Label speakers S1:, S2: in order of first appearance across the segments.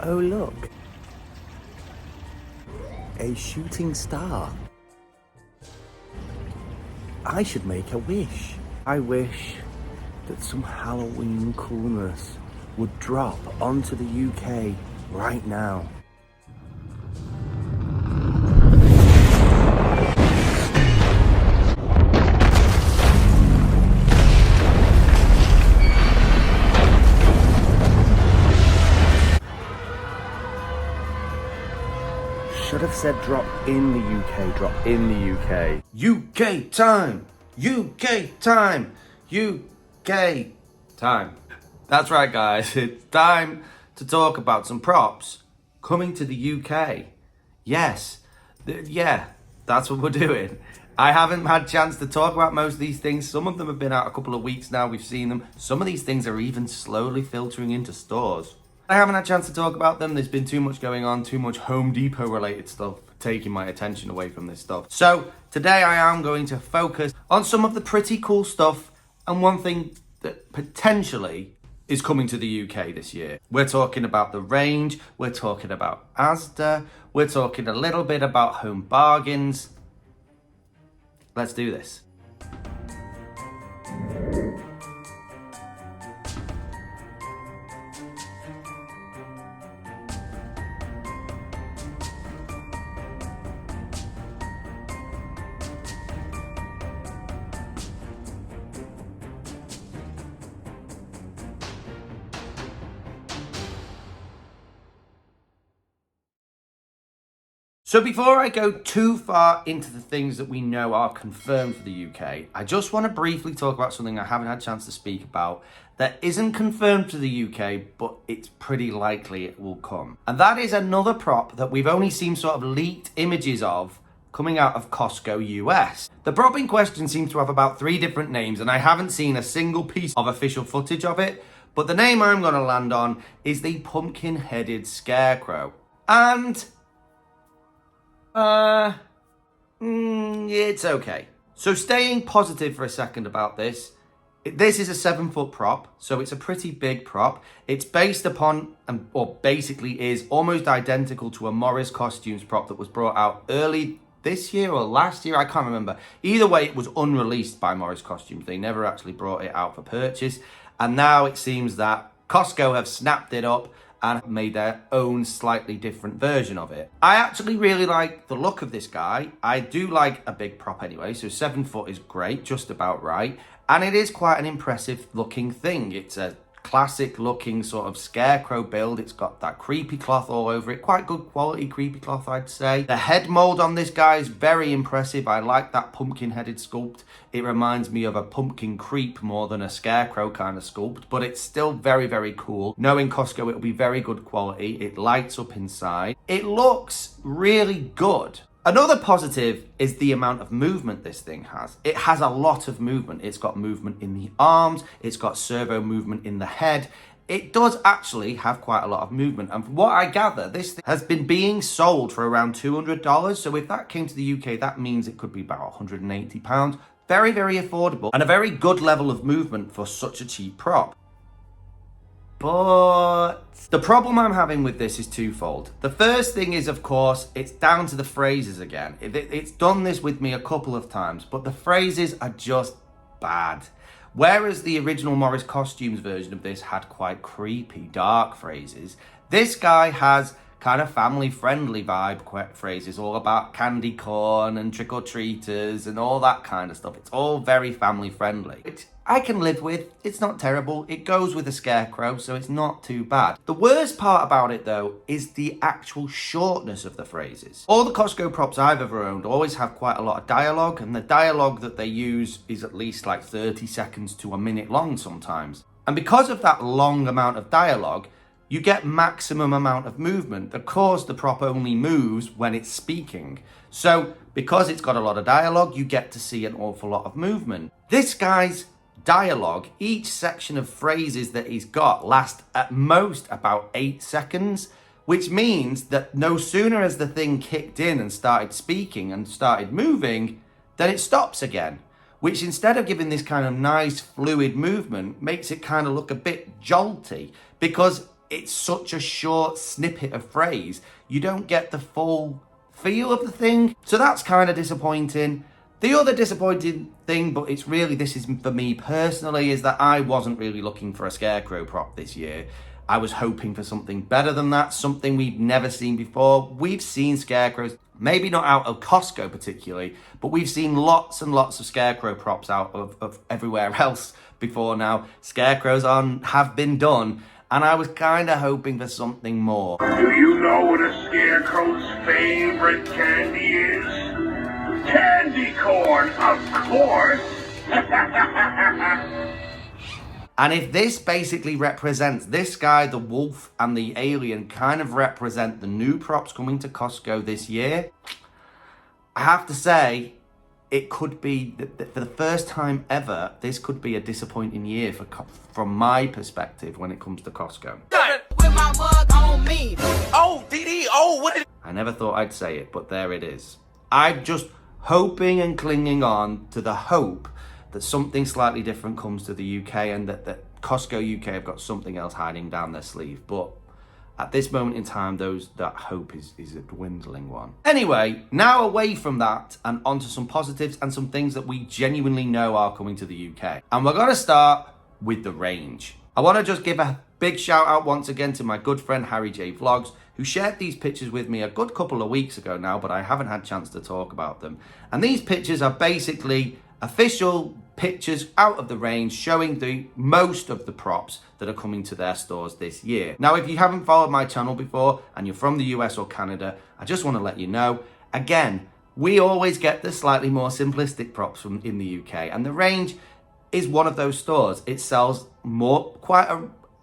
S1: Oh look, a shooting star. I should make a wish. I wish that some Halloween coolness would drop onto the UK right now. Should have said drop in the UK, drop in the UK. UK time! UK time! UK time. That's right, guys. It's time to talk about some props coming to the UK. Yes, that's what we're doing. I haven't had a chance to talk about most of these things. Some of them have been out a couple of weeks now. We've seen them. Some of these things are even slowly filtering into stores. I haven't had a chance to talk about them. There's been too much going on, too much Home Depot related stuff taking my attention away from this stuff. So today I am going to focus on some of the pretty cool stuff and one thing that potentially is coming to the UK this year. We're talking about the range, we're talking about Asda, we're talking a little bit about Home Bargains. Let's do this. So before I go too far into the things that we know are confirmed for the UK, I just want to briefly talk about something I haven't had a chance to speak about that isn't confirmed for the UK, but it's pretty likely it will come. And that is another prop that we've only seen sort of leaked images of coming out of Costco US. The prop in question seems to have about 3 different names, and I haven't seen a single piece of official footage of it, but the name I'm going to land on is the pumpkin-headed scarecrow. And it's okay. So staying positive for a second about this, this is a 7-foot prop, so it's a pretty big prop. It's based upon, or basically is almost identical to a Morris Costumes prop that was brought out early this year or last year, I can't remember. Either way, it was unreleased by Morris Costumes. They never actually brought it out for purchase. And now it seems that Costco have snapped it up and made their own slightly different version of it. I actually really like the look of this guy. I do like a big prop anyway, so 7 foot is great, just about right. And it is quite an impressive looking thing. It's a classic looking sort of scarecrow build. It's got that creepy cloth all over it. Quite good quality creepy cloth, I'd say. The head mold on this guy is very impressive. I like that pumpkin headed sculpt. It reminds me of a pumpkin creep more than a scarecrow kind of sculpt, but it's still very, very cool. Knowing Costco, it'll be very good quality. It lights up inside. It looks really good. Another positive is the amount of movement this thing has. It has a lot of movement. It's got movement in the arms. It's got servo movement in the head. It does actually have quite a lot of movement. And from what I gather, this thing has been being sold for around $200. So if that came to the UK, that means it could be about £180. Very, very affordable and a very good level of movement for such a cheap prop. But the problem I'm having with this is twofold. The first thing is, of course, it's down to the phrases again. It's done this with me a couple of times, but the phrases are just bad. Whereas the original Morris Costumes version of this had quite creepy, dark phrases, this guy has kind of family-friendly vibe phrases, all about candy corn and trick-or-treaters and all that kind of stuff. It's all very family-friendly, which I can live with. It's not terrible. It goes with a scarecrow, so it's not too bad. The worst part about it, though, is the actual shortness of the phrases. All the Costco props I've ever owned always have quite a lot of dialogue, and the dialogue that they use is at least like 30 seconds to a minute long sometimes. And because of that long amount of dialogue, you get maximum amount of movement. Of course, the prop only moves when it's speaking. So because it's got a lot of dialogue, you get to see an awful lot of movement. This guy's dialogue, each section of phrases that he's got lasts at most about 8 seconds, which means that no sooner has the thing kicked in and started speaking and started moving, then it stops again, which instead of giving this kind of nice fluid movement, makes it kind of look a bit jolty, because it's such a short snippet of phrase. You don't get the full feel of the thing. So that's kind of disappointing. The other disappointing thing, but it's really, this is for me personally, is that I wasn't really looking for a scarecrow prop this year. I was hoping for something better than that, something we've never seen before. We've seen scarecrows, maybe not out of Costco particularly, but we've seen lots and lots of scarecrow props out of everywhere else before now. Scarecrows have been done, and I was kind of hoping for something more.
S2: Do you know what a scarecrow's favorite candy is? Candy corn, of course!
S1: And if this basically represents, this guy, the wolf, and the alien kind of represent the new props coming to Costco this year, I have to say, it could be, for the first time ever, this could be a disappointing year from my perspective when it comes to Costco.
S3: With my mug on me.
S2: Oh, DD, oh, what did...
S1: I never thought I'd say it, but there it is. I'm just hoping and clinging on to the hope that something slightly different comes to the UK and that Costco UK have got something else hiding down their sleeve. But at this moment in time, that hope is a dwindling one. Anyway, now away from that and onto some positives and some things that we genuinely know are coming to the UK. And we're going to start with the range. I want to just give a big shout out once again to my good friend Harry J Vlogs, who shared these pictures with me a good couple of weeks ago now, but I haven't had a chance to talk about them. And these pictures are basically official pictures out of the range showing the most of the props that are coming to their stores this year. Now, if you haven't followed my channel before and you're from the US or Canada, I just want to let you know, again, we always get the slightly more simplistic props from in the UK, and the range is one of those stores. It sells quite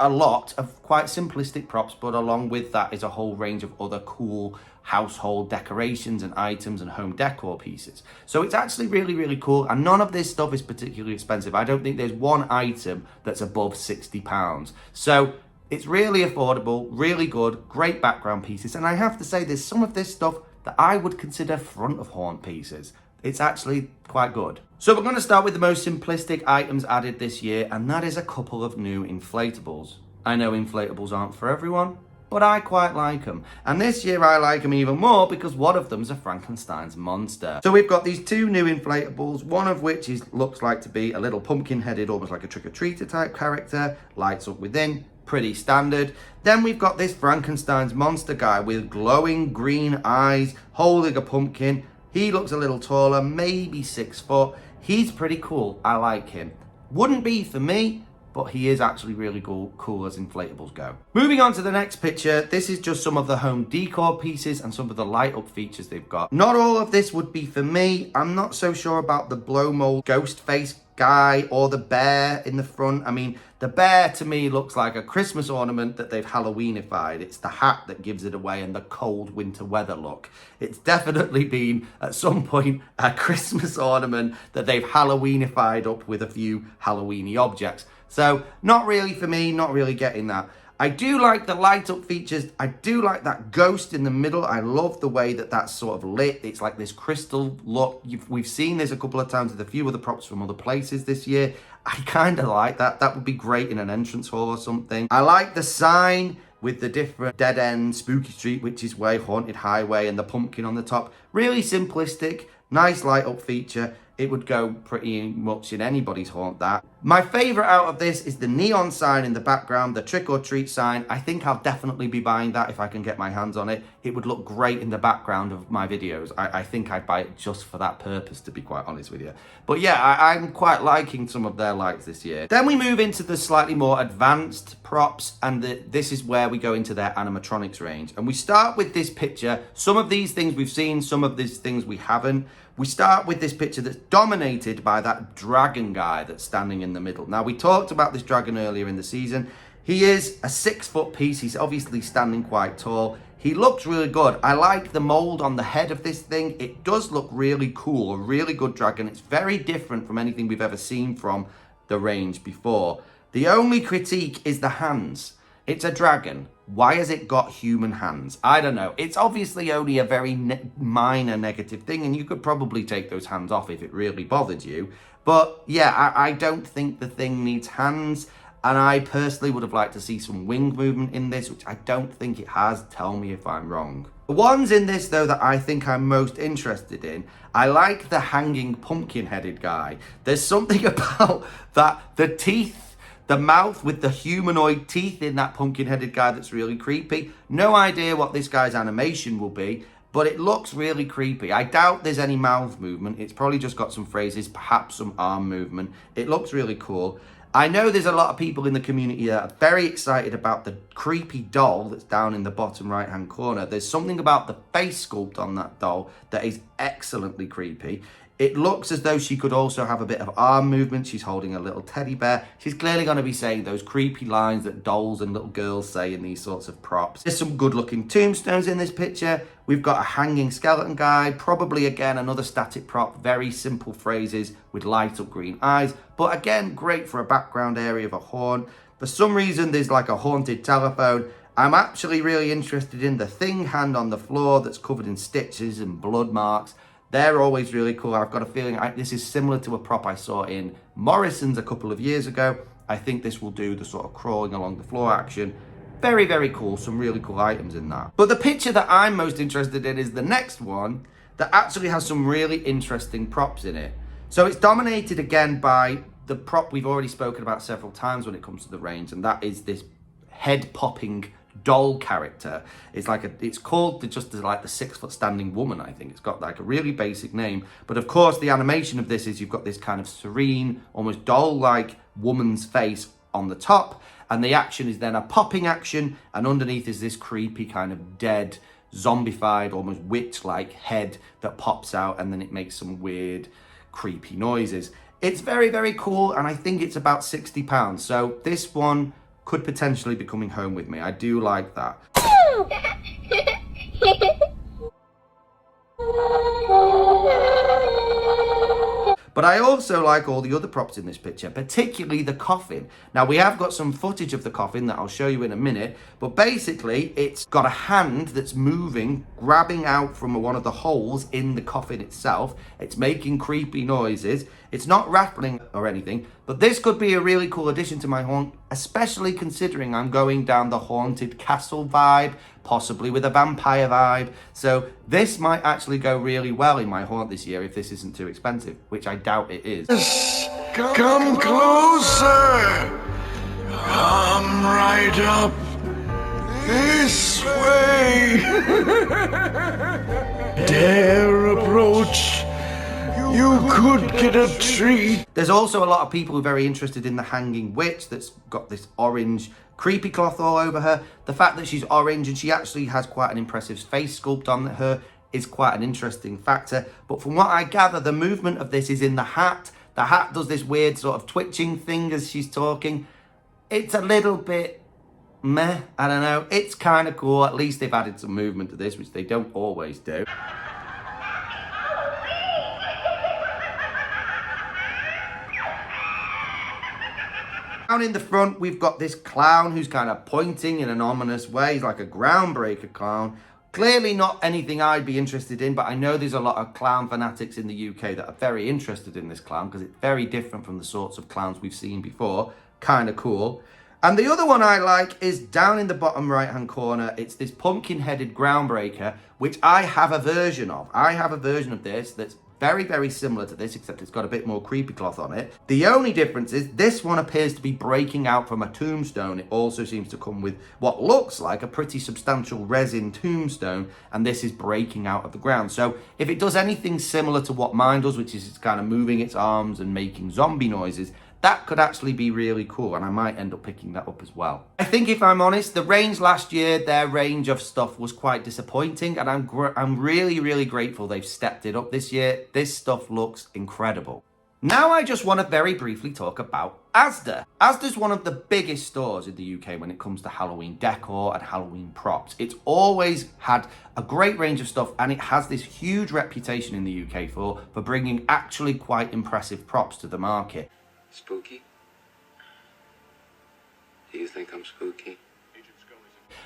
S1: a lot of quite simplistic props, but along with that is a whole range of other cool household decorations and items and home decor pieces. So it's actually really, really cool, and none of this stuff is particularly expensive. I don't think there's one item that's above £60. So it's really affordable, really good, great background pieces, and I have to say there's some of this stuff that I would consider front of horn pieces. It's actually quite good. So we're going to start with the most simplistic items added this year, and that is a couple of new inflatables. I know inflatables aren't for everyone, but I quite like them. And this year I like them even more because one of them's a Frankenstein's monster. So we've got these two new inflatables, one of which looks like to be a little pumpkin-headed, almost like a trick-or-treater type character, lights up within, pretty standard. Then we've got this Frankenstein's monster guy with glowing green eyes, holding a pumpkin. He looks a little taller, maybe 6 foot. He's pretty cool. I like him. Wouldn't be for me, but he is actually really cool as inflatables go. Moving on to the next picture, this is just some of the home decor pieces and some of the light up features they've got. Not all of this would be for me. I'm not so sure about the blow mold ghost face guy or the bear in the front. I mean, the bear to me looks like a Christmas ornament that they've Halloweenified. It's the hat that gives it away and the cold winter weather look. It's definitely been at some point a Christmas ornament that they've Halloweenified up with a few Halloweeny objects. So not really for me, not really getting that. I do like the light up features. I do like that ghost in the middle. I love the way that that's sort of lit. It's like this crystal look. We've seen this a couple of times with a few other props from other places this year. I kind of like that. That would be great in an entrance hall or something. I like the sign with the different dead end, spooky street, witch's way, haunted highway, and the pumpkin on the top. Really simplistic, nice light up feature. It would go pretty much in anybody's haunt, that. My favorite out of this is the neon sign in the background, the trick or treat sign. I think I'll definitely be buying that if I can get my hands on it. It would look great in the background of my videos. I think I'd buy it just for that purpose, to be quite honest with you. But yeah, I'm quite liking some of their lights this year. Then we move into the slightly more advanced props, and this is where we go into their animatronics range. And we start with this picture. Some of these things we've seen, some of these things we haven't. We start with this picture that's dominated by that dragon guy that's standing in the middle. Now, we talked about this dragon earlier in the season. He is a 6 foot piece. He's obviously standing quite tall. He looks really good. I like the mold on the head of this thing. It does look really cool, a really good dragon. It's very different from anything we've ever seen from the range before. The only critique is the hands. It's a dragon. Why has it got human hands? I don't know. It's obviously only a very minor negative thing, and you could probably take those hands off if it really bothered you. But yeah, I don't think the thing needs hands. And I personally would have liked to see some wing movement in this, which I don't think it has. Tell me if I'm wrong. The ones in this, though, that I think I'm most interested in, I like the hanging pumpkin-headed guy. There's something about that, the teeth, the mouth with the humanoid teeth in that pumpkin-headed guy that's really creepy. No idea what this guy's animation will be, but it looks really creepy. I doubt there's any mouth movement. It's probably just got some phrases, perhaps some arm movement. It looks really cool. I know there's a lot of people in the community that are very excited about the creepy doll that's down in the bottom right-hand corner. There's something about the face sculpt on that doll that is excellently creepy. It looks as though she could also have a bit of arm movement. She's holding a little teddy bear. She's clearly going to be saying those creepy lines that dolls and little girls say in these sorts of props. There's some good looking tombstones in this picture. We've got a hanging skeleton guy, probably again another static prop, very simple phrases with light up green eyes. But again, great for a background area of a horn. For some reason, there's like a haunted telephone. I'm actually really interested in the thing hand on the floor that's covered in stitches and blood marks. They're always really cool. I've got a feeling this is similar to a prop I saw in Morrison's a couple of years ago. I think this will do the sort of crawling along the floor action. Very, very cool. Some really cool items in that. But the picture that I'm most interested in is the next one that actually has some really interesting props in it. So it's dominated again by the prop we've already spoken about several times when it comes to the range, and that is this head-popping doll character. It's called just like the 6 foot standing woman. I think it's got like a really basic name, but of course the animation of this is you've got this kind of serene, almost doll-like woman's face on the top, and the action is then a popping action, and underneath is this creepy kind of dead, zombified, almost witch-like head that pops out, and then it makes some weird, creepy noises. It's very, very cool, and I think it's about £60. So this one could potentially be coming home with me. I do like that. But I also like all the other props in this picture, particularly the coffin. Now, we have got some footage of the coffin that I'll show you in a minute, but basically it's got a hand that's moving, grabbing out from one of the holes in the coffin itself. It's making creepy noises. It's not rattling or anything, but this could be a really cool addition to my haunt, especially considering I'm going down the haunted castle vibe, possibly with a vampire vibe. So this might actually go really well in my haunt this year if this isn't too expensive, which I doubt it is.
S4: Come closer. Come right up. This way. Dare approach. You could get a treat.
S1: There's also a lot of people who are very interested in the hanging witch that's got this orange creepy cloth all over her. The fact that she's orange and she actually has quite an impressive face sculpt on her is quite an interesting factor. But from what I gather, the movement of this is in the hat. The hat does this weird sort of twitching thing as she's talking. It's a little bit meh, I don't know. It's kind of cool. At least they've added some movement to this, which they don't always do. Down in the front, we've got this clown who's kind of pointing in an ominous way. He's like a groundbreaker clown. Clearly not anything I'd be interested in, but I know there's a lot of clown fanatics in the UK that are very interested in this clown because it's very different from the sorts of clowns we've seen before. Kind of cool. And the other one I like is down in the bottom right-hand corner. It's this pumpkin-headed groundbreaker, which I have a version of. I have a version of this that's very, very similar to this, except it's got a bit more creepy cloth on it. The only difference is this one appears to be breaking out from a tombstone. It also seems to come with what looks like a pretty substantial resin tombstone, and this is breaking out of the ground. So if it does anything similar to what mine does, which is it's kind of moving its arms and making zombie noises, that could actually be really cool, and I might end up picking that up as well. I think if I'm honest, the range last year, their range of stuff was quite disappointing, and I'm really, really grateful they've stepped it up this year. This stuff looks incredible. Now I just want to very briefly talk about Asda. Asda's one of the biggest stores in the UK when it comes to Halloween decor and Halloween props. It's always had a great range of stuff, and it has this huge reputation in the UK for bringing actually quite impressive props to the market.
S5: Spooky? Do you think I'm spooky?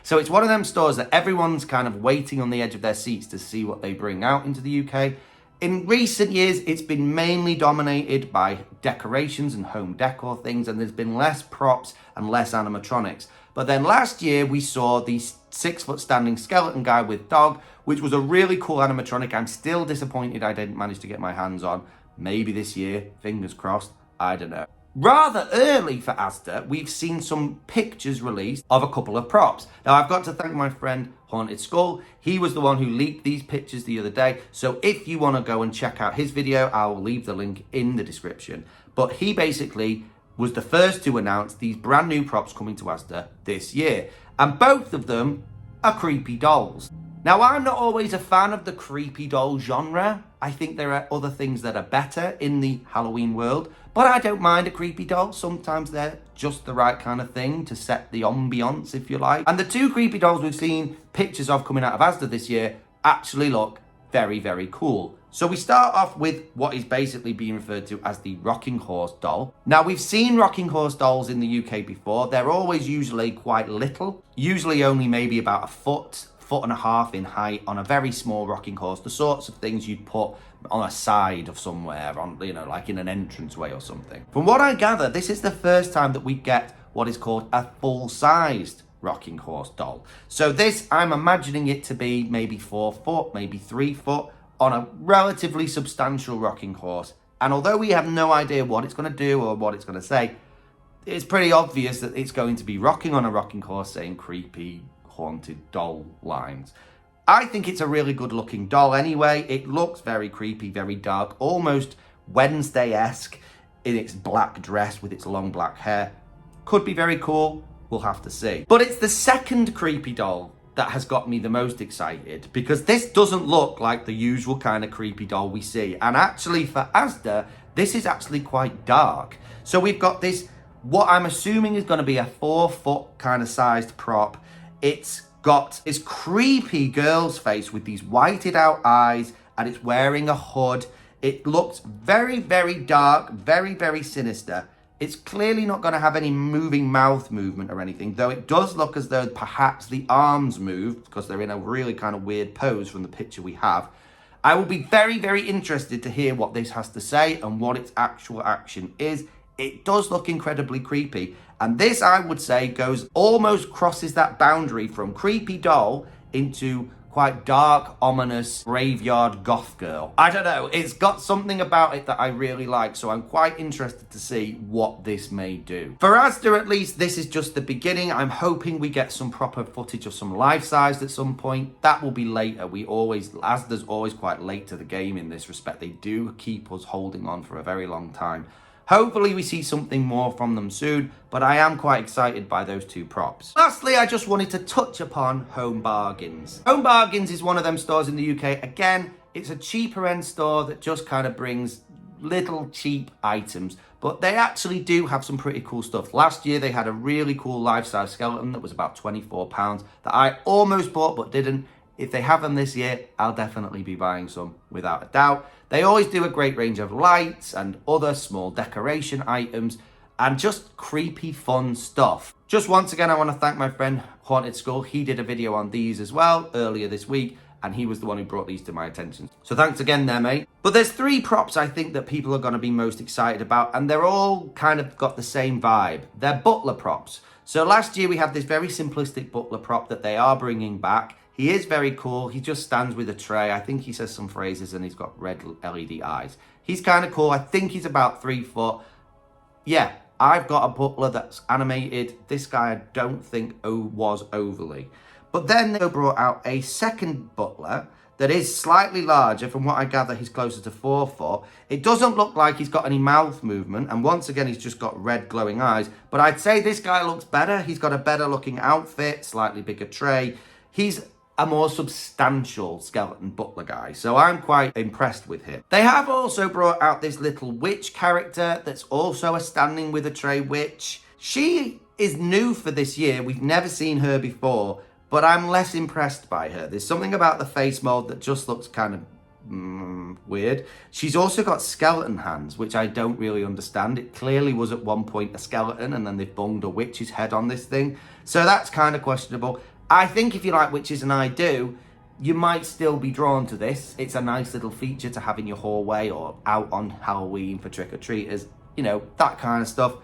S1: So it's one of them stores that everyone's kind of waiting on the edge of their seats to see what they bring out into the UK. In recent years, it's been mainly dominated by decorations and home decor things, and there's been less props and less animatronics. But then last year, we saw the 6-foot standing skeleton guy with dog, which was a really cool animatronic. I'm still disappointed I didn't manage to get my hands on. Maybe this year, fingers crossed, I don't know. Rather early for Asda, we've seen some pictures released of a couple of props. Now, I've got to thank my friend Haunted Skull. He was the one who leaked these pictures the other day. So if you want to go and check out his video, I will leave the link in the description. But he basically was the first to announce these brand new props coming to Asda this year. And both of them are creepy dolls. Now, I'm not always a fan of the creepy doll genre. I think there are other things that are better in the Halloween world, but I don't mind a creepy doll. Sometimes they're just the right kind of thing to set the ambiance, if you like. And the two creepy dolls we've seen pictures of coming out of Asda this year actually look very, very cool. So we start off with what is basically being referred to as the rocking horse doll. Now, we've seen rocking horse dolls in the UK before. They're always usually quite little, usually only maybe about a foot and a half in height, on a very small rocking horse, the sorts of things you'd put on a side of somewhere, on, you know, like in an entranceway or something. From what I gather, this is the first time that we get what is called a full-sized rocking horse doll. So this, I'm imagining it to be maybe 4 foot, maybe 3 foot, on a relatively substantial rocking horse. And although we have no idea what it's going to do or what it's going to say, it's pretty obvious that it's going to be rocking on a rocking horse saying creepy, haunted doll lines. I think it's a really good looking doll anyway. It looks very creepy, very dark, almost Wednesday-esque in its black dress with its long black hair. Could be very cool, we'll have to see. But it's the second creepy doll that has got me the most excited, because this doesn't look like the usual kind of creepy doll we see. And actually for Asda, this is actually quite dark. So we've got this, what I'm assuming is going to be a 4 foot kind of sized prop. It's got this creepy girl's face with these whited out eyes, and it's wearing a hood. It looks very, very dark, very, very sinister. It's clearly not going to have any moving mouth movement or anything, though it does look as though perhaps the arms move, because they're in a really kind of weird pose from the picture we have. I will be very, very interested to hear what this has to say and what its actual action is. It does look incredibly creepy. And this, I would say, almost crosses that boundary from creepy doll into quite dark, ominous, graveyard goth girl. I don't know, it's got something about it that I really like, so I'm quite interested to see what this may do. For Asda, at least, this is just the beginning. I'm hoping we get some proper footage of some life-sized at some point. That will be later. Asda's always quite late to the game in this respect. They do keep us holding on for a very long time. Hopefully we see something more from them soon, but I am quite excited by those two props. Lastly, I just wanted to touch upon Home Bargains. Home Bargains is one of them stores in the UK. Again, it's a cheaper end store that just kind of brings little cheap items, but they actually do have some pretty cool stuff. Last year, they had a really cool life-size skeleton that was about £24 that I almost bought but didn't. If they have them this year, I'll definitely be buying some without a doubt. They always do a great range of lights and other small decoration items and just creepy fun stuff. Just once again, I want to thank my friend Haunted Skull. He did a video on these as well earlier this week, and he was the one who brought these to my attention. So thanks again there, mate. But there's 3 props I think that people are going to be most excited about, and they're all kind of got the same vibe. They're butler props. So last year we had this very simplistic butler prop that they are bringing back. He is very cool. He just stands with a tray. I think he says some phrases and he's got red LED eyes. He's kind of cool. I think he's about 3 foot. Yeah, I've got a butler that's animated. This guy I don't think was overly. But then they brought out a second butler that is slightly larger. From what I gather, he's closer to 4 foot. It doesn't look like he's got any mouth movement. And once again, he's just got red glowing eyes. But I'd say this guy looks better. He's got a better looking outfit, slightly bigger tray. He's a more substantial skeleton butler guy, so I'm quite impressed with him. They have also brought out this little witch character that's also a standing with a tray witch. She is new for this year. We've never seen her before, but I'm less impressed by her. There's something about the face mold that just looks kind of weird. She's also got skeleton hands, which I don't really understand. It clearly was at one point a skeleton, and then they've bunged a witch's head on this thing, so that's kind of questionable. I think if you like witches, and I do, you might still be drawn to this. It's a nice little feature to have in your hallway or out on Halloween for trick-or-treaters, you know, that kind of stuff.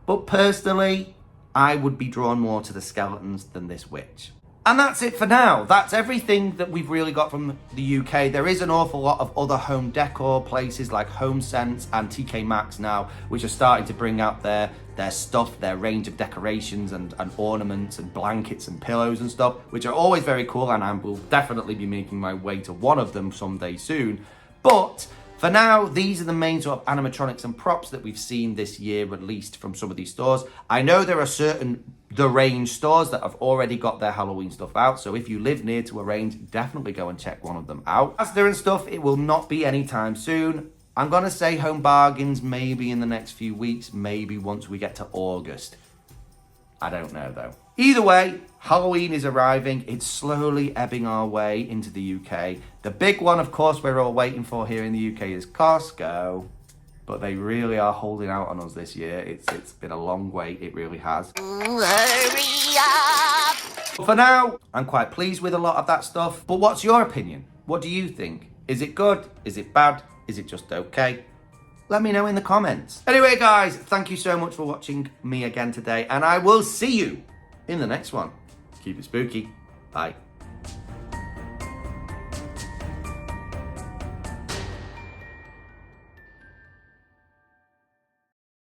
S1: But personally, I would be drawn more to the skeletons than this witch. And that's it for now. That's everything that we've really got from the UK. There is an awful lot of other home decor places like HomeSense and TK Maxx now, which are starting to bring out their stuff, their range of decorations and ornaments and blankets and pillows and stuff, which are always very cool, and I will definitely be making my way to one of them someday soon. But for now, these are the main sort of animatronics and props that we've seen this year released from some of these stores. I know there are certain The Range stores that have already got their Halloween stuff out, so if you live near to a Range, definitely go and check one of them out. Asda and stuff, it will not be anytime soon. I'm gonna say Home Bargains maybe in the next few weeks, maybe once we get to August. I don't know though. Either way, Halloween is arriving. It's slowly ebbing our way into the UK. The big one, of course, we're all waiting for here in the UK is Costco. But they really are holding out on us this year. It's been a long wait, it really has.
S3: Hurry up!
S1: For now, I'm quite pleased with a lot of that stuff. But what's your opinion? What do you think? Is it good? Is it bad? Is it just okay? Let me know in the comments. Anyway, guys, thank you so much for watching me again today, and I will see you in the next one. Keep it spooky. Bye.